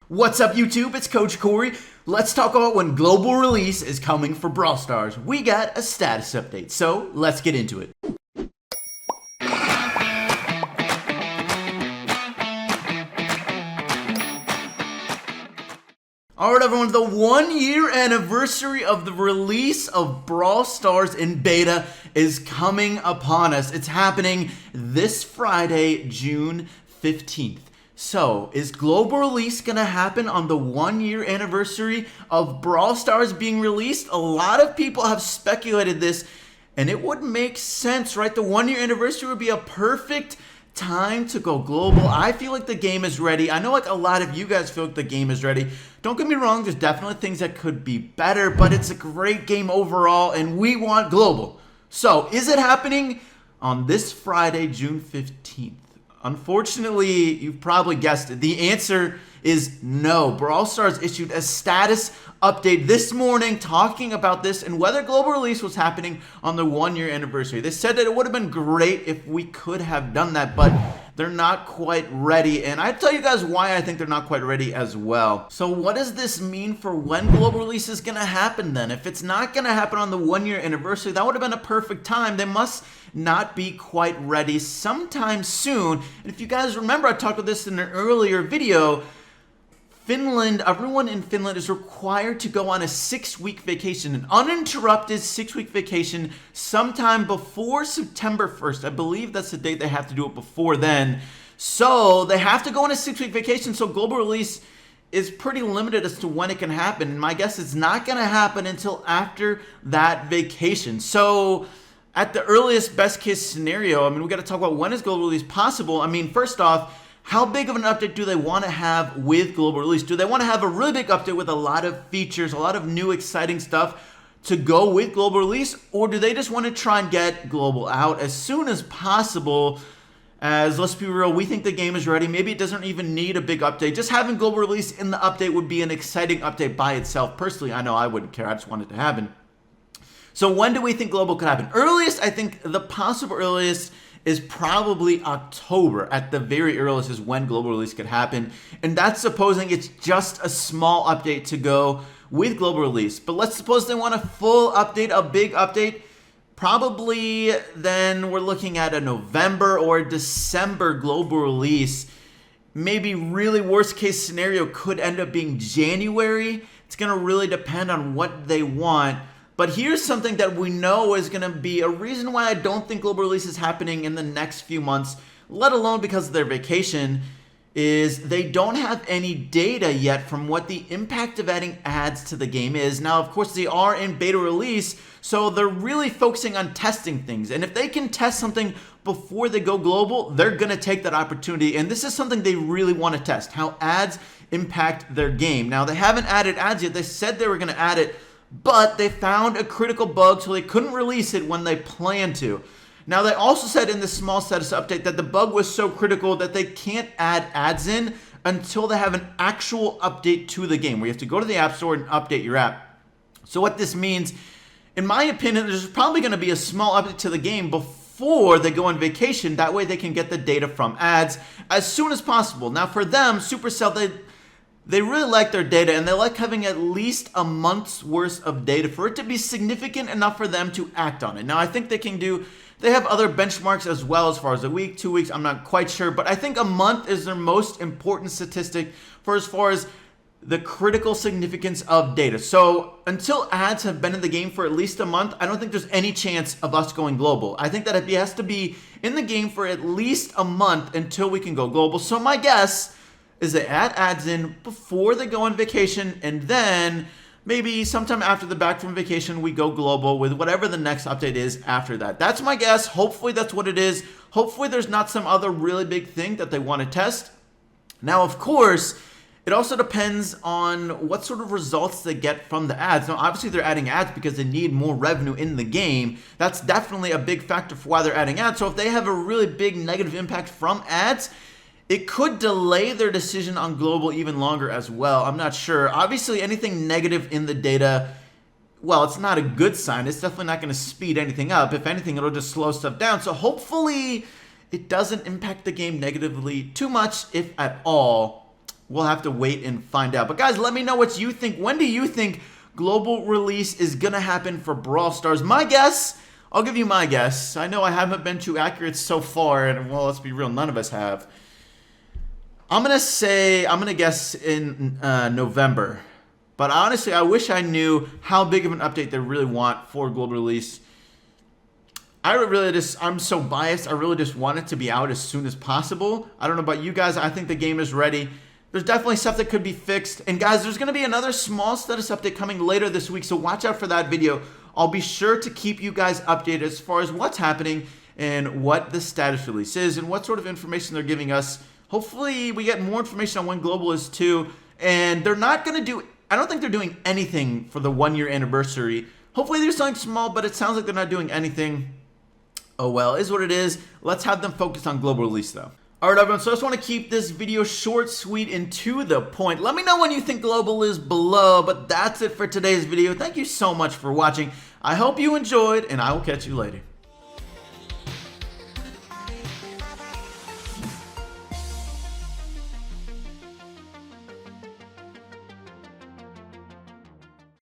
What's up, YouTube? It's Coach Cory. Let's talk about when global release is coming for Brawl Stars. We got a status update, so let's get into it. Alright everyone, the 1 year anniversary of the release of Brawl Stars in beta is coming upon us. It's happening this Friday, June 15th. So, is global release going to happen on the 1 year anniversary of Brawl Stars being released? A lot of people have speculated this, and it would make sense, right? The 1 year anniversary would be a perfect time to go global. I feel like the game is ready. I know like a lot of you guys feel like the game is ready. Don't get me wrong, there's definitely things that could be better, but it's a great game overall, and we want global. So, is it happening on this Friday, June 15th? Unfortunately, you've probably guessed it. The answer is no. Brawl Stars issued a status update this morning talking about this and whether global release was happening on the 1 year anniversary. They said that it would have been great if we could have done that, but they're not quite ready. And I'll tell you guys why I think they're not quite ready as well. So what does this mean for when global release is going to happen then? If it's not going to happen on the 1 year anniversary, that would have been a perfect time. They must not be quite ready sometime soon. And if you guys remember, I talked about this in an earlier video. Finland, everyone in Finland is required to go on a 6-week vacation, an uninterrupted 6-week vacation sometime before September 1st. I believe that's the date they have to do it before then. So they have to go on a 6-week vacation, so global release is pretty limited as to when it can happen. And my guess is not going to happen until after that vacation. So at the earliest best case scenario, I mean, we got to talk about when is global release possible. I mean, first off, how big of an update do they want to have with global release? Do they want to have a really big update with a lot of features, a lot of new exciting stuff to go with global release? Or do they just want to try and get global out as soon as possible? As, let's be real, we think the game is ready. Maybe it doesn't even need a big update. Just having global release in the update would be an exciting update by itself. Personally, I know I wouldn't care. I just want it to happen. So when do we think global could happen? Earliest, I think the possible earliest is probably October at the very earliest is when global release could happen. And that's supposing it's just a small update to go with global release. But let's suppose they want a full update, a big update. Probably then we're looking at a November or December global release. Maybe really worst case scenario could end up being January. It's gonna really depend on what they want. But here's something that we know is going to be a reason why I don't think global release is happening in the next few months, let alone because of their vacation, is they don't have any data yet from what the impact of adding ads to the game is. Now, of course, they are in beta release, so they're really focusing on testing things. And if they can test something before they go global, they're going to take that opportunity. And this is something they really want to test, how ads impact their game. Now, they haven't added ads yet. They said they were going to add it, but they found a critical bug, so they couldn't release it when they planned to. Now, they also said in this small status update that the bug was so critical that they can't add ads in until they have an actual update to the game, where you have to go to the App Store and update your app. So what this means, in my opinion, there's probably going to be a small update to the game before they go on vacation. That way they can get the data from ads as soon as possible. Now, for them, Supercell, they really like their data, and they like having at least a month's worth of data for it to be significant enough for them to act on it. Now, I think they have other benchmarks as well, as far as a week, 2 weeks, I'm not quite sure, but I think a month is their most important statistic for as far as the critical significance of data. So until ads have been in the game for at least a month, I don't think there's any chance of us going global. I think that it has to be in the game for at least a month until we can go global. So my guess is they add ads in before they go on vacation, and then maybe sometime after the back from vacation, we go global with whatever the next update is after that. That's my guess. Hopefully that's what it is. Hopefully there's not some other really big thing that they want to test. Now, of course, it also depends on what sort of results they get from the ads. Now, obviously they're adding ads because they need more revenue in the game. That's definitely a big factor for why they're adding ads. So if they have a really big negative impact from ads, it could delay their decision on global even longer as well. I'm not sure. Obviously, anything negative in the data, well, it's not a good sign. It's definitely not going to speed anything up. If anything, it'll just slow stuff down. So hopefully it doesn't impact the game negatively too much, if at all. we'll have to wait and find out. But guys, let me know what you think. When do you think global release is going to happen for Brawl Stars? My guess, I'll give you my guess. I know I haven't been too accurate so far, and well, let's be real, none of us have. I'm going to guess in November. But honestly, I wish I knew how big of an update they really want for global release. I'm so biased. I really just want it to be out as soon as possible. I don't know about you guys. I think the game is ready. There's definitely stuff that could be fixed. And guys, there's going to be another small status update coming later this week, so watch out for that video. I'll be sure to keep you guys updated as far as what's happening and what the status release is and what sort of information they're giving us. Hopefully, we get more information on when global is too. And they're not going to do... I don't think they're doing anything for the 1-year anniversary. Hopefully there's something small, but it sounds like they're not doing anything. Oh well, is what it is. Let's have them focus on global release though. Alright everyone, so I just want to keep this video short, sweet, and to the point. Let me know when you think global is below, but that's it for today's video. Thank you so much for watching. I hope you enjoyed, and I will catch you later.